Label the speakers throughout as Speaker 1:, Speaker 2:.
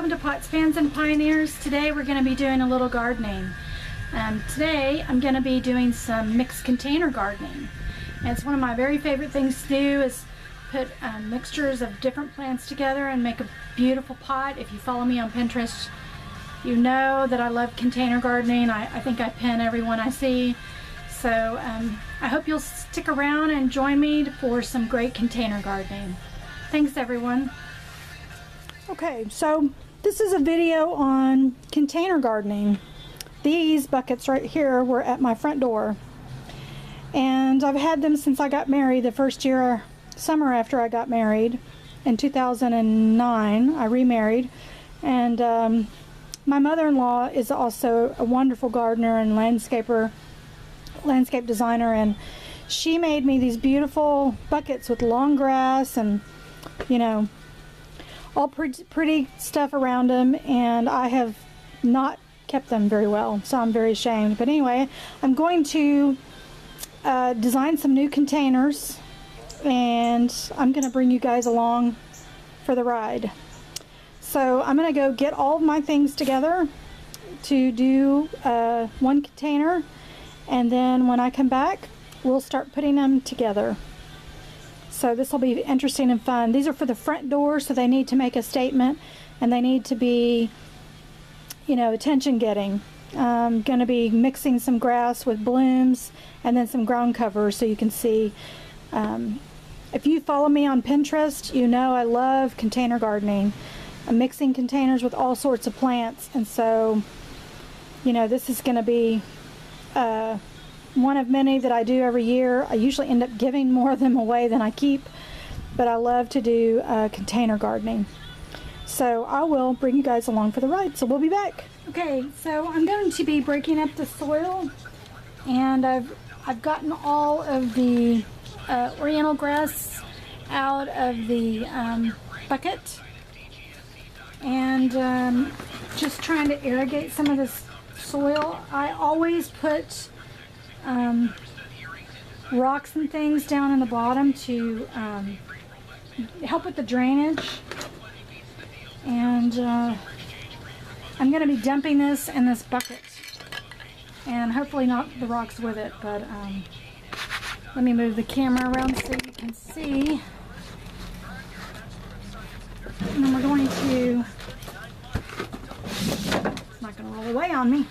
Speaker 1: welcome to Pots, Pans, and Pioneers. Today we're going to be doing a little gardening. Today I'm going to be doing some mixed container gardening. And it's one of my very favorite things to do is put mixtures of different plants together and make a beautiful pot. If you follow me on Pinterest, you know that I love container gardening. I think I pin every one I see. So I hope you'll stick around and join me for some great container gardening. Thanks everyone. Okay, so this is a video on container gardening. These buckets right here were at my front door, and I've had them since I got married. The first year, summer after I got married in 2009, I remarried, and my mother-in-law is also a wonderful gardener and landscape designer, and she made me these beautiful buckets with long grass and, you know, all pretty stuff around them, and I have not kept them very well, so I'm very ashamed. But anyway, I'm going to design some new containers, and I'm going to bring you guys along for the ride. So I'm going to go get all of my things together to do one container, and then when I come back, we'll start putting them together. So this will be interesting and fun. These are for the front door, so they need to make a statement, and they need to be, you know, attention getting. I'm going to be mixing some grass with blooms and then some ground cover so you can see. If you follow me on Pinterest, you know I love container gardening. I'm mixing containers with all sorts of plants, and so, you know, this is going to be one of many that I do every year. I usually end up giving more of them away than I keep, but I love to do container gardening. So I will bring you guys along for the ride, so we'll be back. Okay, so I'm going to be breaking up the soil, and I've gotten all of the oriental grass out of the bucket, and just trying to irrigate some of this soil. I always put rocks and things down in the bottom to help with the drainage, and I'm going to be dumping this in this bucket, and hopefully not the rocks with it, but let me move the camera around so you can see. And then we're going to, it's not going to roll away on me.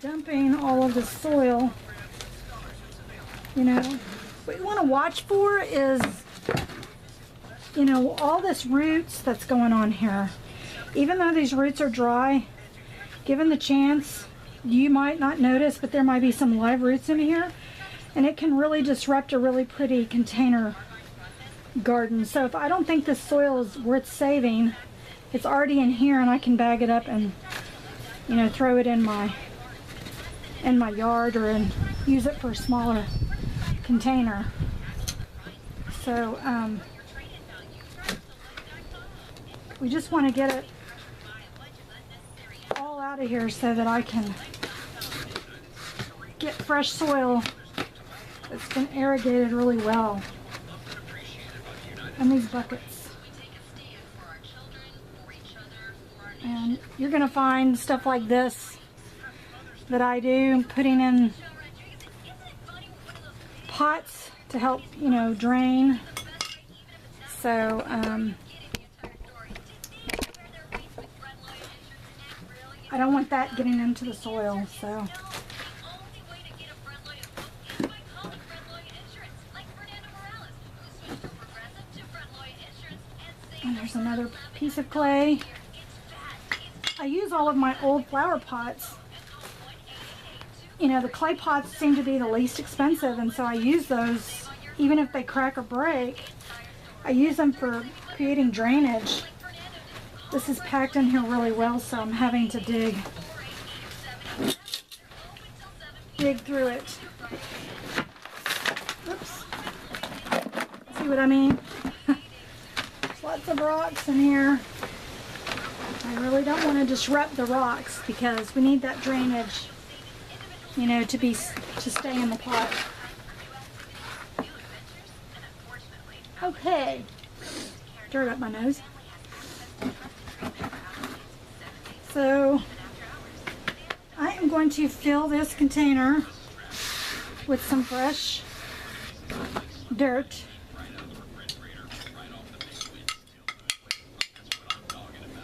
Speaker 1: Dumping all of the soil. You know, what you want to watch for is, you know, all this roots that's going on here. Even though these roots are dry, given the chance, you might not notice, but there might be some live roots in here, and it can really disrupt a really pretty container garden. So if I don't think this soil is worth saving, it's already in here, and I can bag it up and, you know, throw it in my yard or use it for a smaller container. So we just want to get it all out of here so that I can get fresh soil that's been irrigated really well in these buckets. And you're going to find stuff like this that I do, putting in pots to help, you know, drain. So I don't want that getting into the soil, so and there's another piece of clay. I use all of my old flower pots. You know, the clay pots seem to be the least expensive, and so I use those even if they crack or break. I use them for creating drainage. This is packed in here really well, so I'm having to dig through it. Oops. See what I mean? There's lots of rocks in here. I really don't want to disrupt the rocks because we need that drainage, you know, to stay in the pot. Okay, dirt up my nose. So I am going to fill this container with some fresh dirt.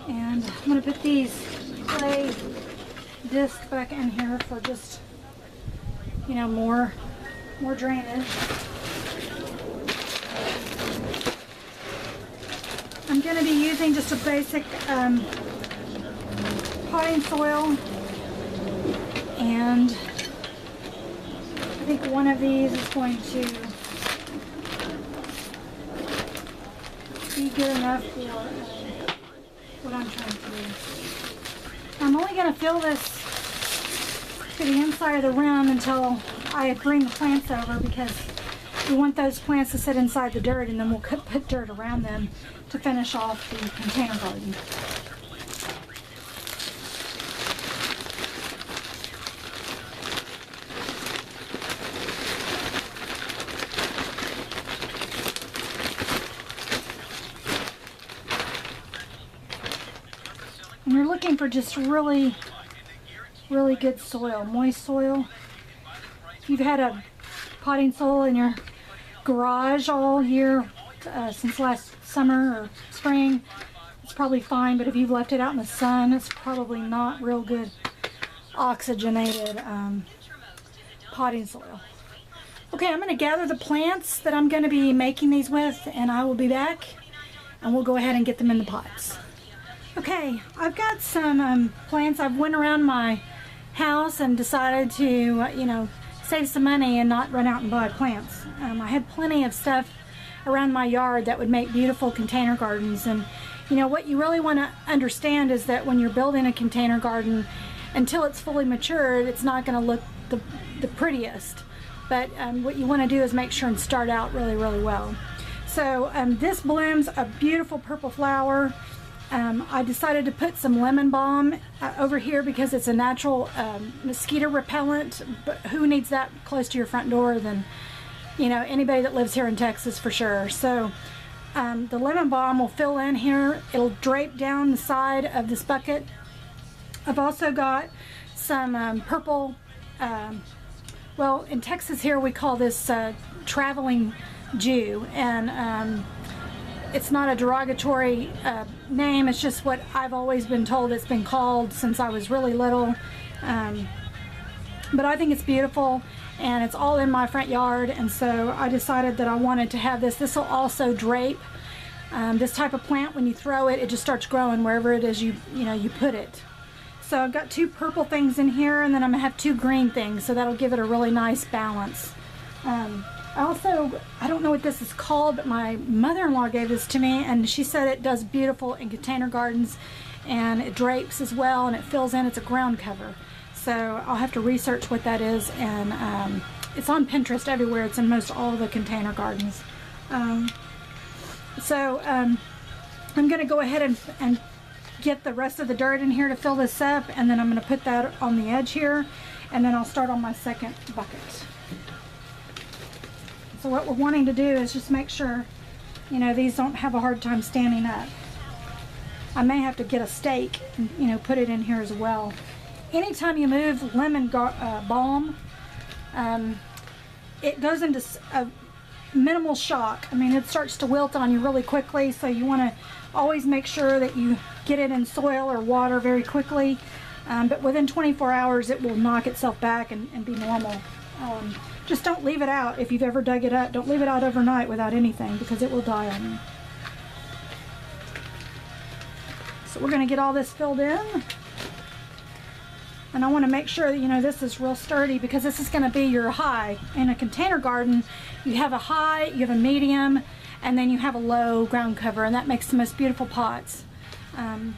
Speaker 1: And I'm going to put these clay discs back in here for just, you know, more drainage. I'm going to be using just a basic potting soil, and I think one of these is going to be good enough for what I'm trying to do. I'm only going to fill this to the inside of the rim until I bring the plants over, because we want those plants to sit inside the dirt, and then we'll put dirt around them to finish off the container garden. And you're looking for just really good soil, moist soil. If you've had a potting soil in your garage all year since last summer or spring, it's probably fine, but if you've left it out in the sun, it's probably not real good oxygenated potting soil. Okay, I'm going to gather the plants that I'm going to be making these with, and I will be back, and we'll go ahead and get them in the pots. Okay, I've got some plants. I've went around my house and decided to, you know, save some money and not run out and buy plants. I had plenty of stuff around my yard that would make beautiful container gardens, and you know what you really want to understand is that when you're building a container garden, until it's fully matured, it's not going to look the prettiest, but what you want to do is make sure and start out really well. So this blooms a beautiful purple flower. I decided to put some lemon balm over here because it's a natural mosquito repellent, but who needs that close to your front door than, you know, anybody that lives here in Texas for sure. So the lemon balm will fill in here. It'll drape down the side of this bucket. I've also got some purple, well, in Texas here we call this traveling Jew, and it's not a derogatory name, it's just what I've always been told it's been called since I was really little. But I think it's beautiful, and it's all in my front yard, and so I decided that I wanted to have this. This will also drape. This type of plant, when you throw it, it just starts growing wherever it is you put it. So I've got two purple things in here, and then I'm gonna have two green things, so that'll give it a really nice balance. I don't know what this is called, but my mother-in-law gave this to me, and she said it does beautiful in container gardens, and it drapes as well, and it fills in. It's a ground cover. So I'll have to research what that is, and it's on Pinterest everywhere. It's in most all the container gardens. I'm going to go ahead and get the rest of the dirt in here to fill this up, and then I'm going to put that on the edge here, and then I'll start on my second bucket. So what we're wanting to do is just make sure, you know, these don't have a hard time standing up. I may have to get a stake and, you know, put it in here as well. Anytime you move lemon balm, it goes into a minimal shock. I mean, it starts to wilt on you really quickly, so you want to always make sure that you get it in soil or water very quickly. But within 24 hours, it will knock itself back and be normal. Just don't leave it out. If you've ever dug it up, don't leave it out overnight without anything, because it will die on you. So we're going to get all this filled in. And I want to make sure that, you know, this is real sturdy, because this is going to be your high. In a container garden, you have a high, you have a medium, and then you have a low ground cover, and that makes the most beautiful pots. And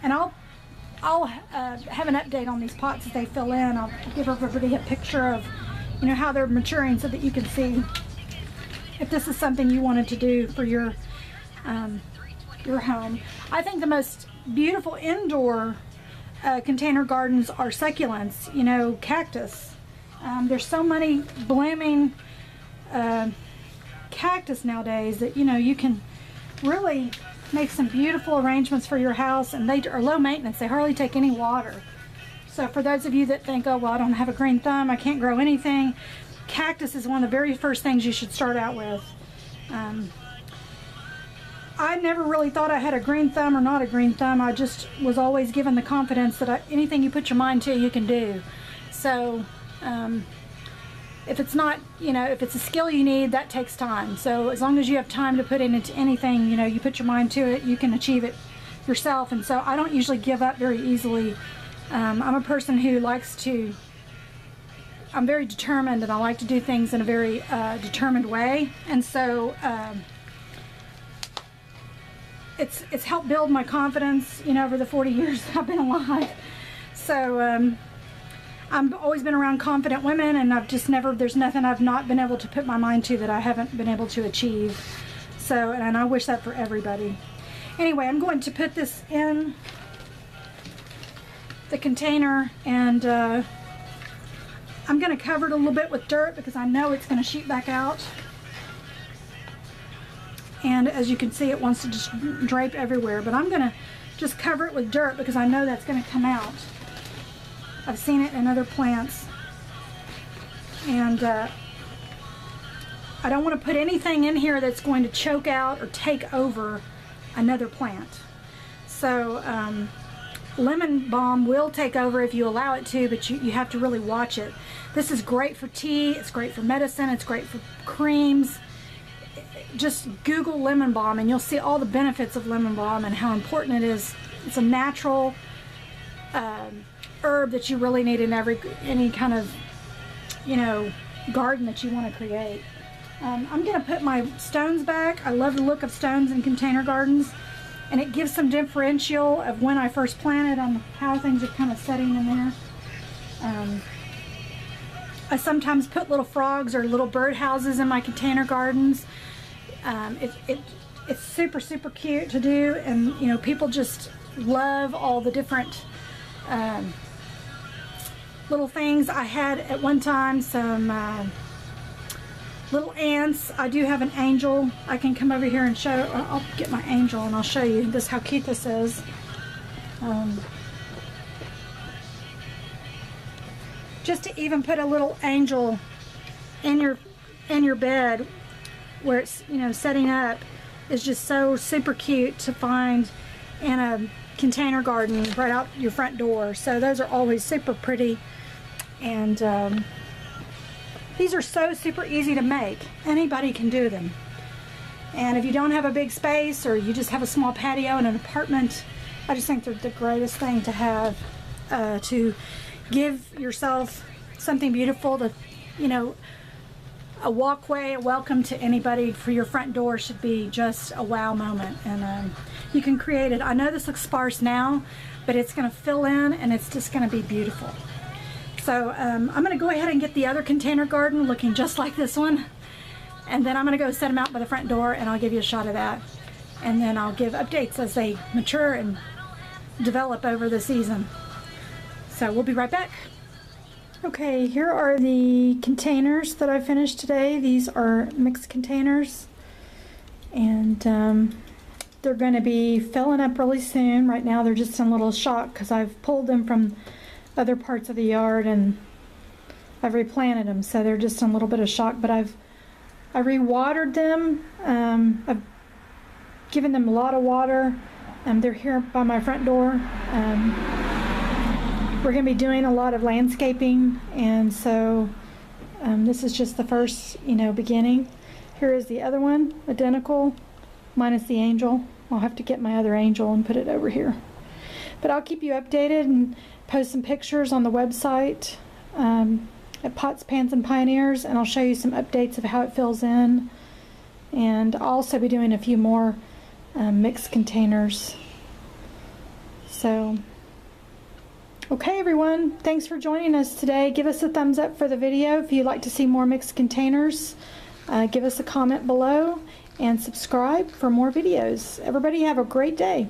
Speaker 1: I'll have an update on these pots as they fill in. I'll give everybody a picture of, you know, how they're maturing, so that you can see if this is something you wanted to do for your home. I think the most beautiful indoor container gardens are succulents, you know, cactus. There's so many blooming cactus nowadays that, you know, you can really make some beautiful arrangements for your house, and they are low maintenance. They hardly take any water. So for those of you that think, oh, well, I don't have a green thumb, I can't grow anything, cactus is one of the very first things you should start out with. I never really thought I had a green thumb or not a green thumb. I just was always given the confidence that anything you put your mind to, you can do. So if it's not, you know, if it's a skill you need, that takes time. So as long as you have time to put into anything, you know, you put your mind to it, you can achieve it yourself. And so I don't usually give up very easily. I'm a person who likes to, I'm very determined, and I like to do things in a very determined way. And so it's helped build my confidence, you know, over the 40 years I've been alive. So I've always been around confident women, and I've just never, there's nothing I've not been able to put my mind to that I haven't been able to achieve. So, and I wish that for everybody. Anyway, I'm going to put this in the container, and I'm going to cover it a little bit with dirt because I know it's going to shoot back out. And as you can see, it wants to just drape everywhere, but I'm going to just cover it with dirt because I know that's going to come out. I've seen it in other plants, and I don't want to put anything in here that's going to choke out or take over another plant. So lemon balm will take over if you allow it to, but you have to really watch it. This is great for tea, it's great for medicine, it's great for creams. Just Google lemon balm and you'll see all the benefits of lemon balm and how important it is. It's a natural herb that you really need in any kind of, you know, garden that you want to create. I'm going to put my stones back. I love the look of stones in container gardens, and it gives some differential of when I first planted on how things are kind of setting in there. I sometimes put little frogs or little bird houses in my container gardens. It's super, super cute to do, and you know, people just love all the different little things. I had at one time some little ants. I do have an angel. I can come over here and show. I'll get my angel and I'll show you this, how cute this is. Just to even put a little angel in your bed where it's, you know, setting up is just so super cute to find in a container garden right out your front door. So those are always super pretty, and these are so super easy to make. Anybody can do them. And if you don't have a big space, or you just have a small patio in an apartment, I just think they're the greatest thing to have, to give yourself something beautiful to, you know, a walkway, a welcome to anybody for your front door should be just a wow moment. And you can create it. I know this looks sparse now, but it's going to fill in and it's just going to be beautiful. So I'm going to go ahead and get the other container garden looking just like this one, and then I'm going to go set them out by the front door, and I'll give you a shot of that, and then I'll give updates as they mature and develop over the season. So we'll be right back. Okay, here are the containers that I finished today. These are mixed containers, and they're going to be filling up really soon. Right now they're just in a little shock because I've pulled them from other parts of the yard and I've replanted them, so they're just in a little bit of shock. But I re-watered them. I've given them a lot of water. They're here by my front door. We're going to be doing a lot of landscaping, and so this is just the first, you know, beginning. Here is the other one, identical, minus the angel. I'll have to get my other angel and put it over here. But I'll keep you updated and post some pictures on the website at Pots, Pans, and Pioneers, and I'll show you some updates of how it fills in. And I'll also be doing a few more mixed containers. So, okay everyone, thanks for joining us today. Give us a thumbs up for the video if you'd like to see more mixed containers. Give us a comment below and subscribe for more videos. Everybody have a great day.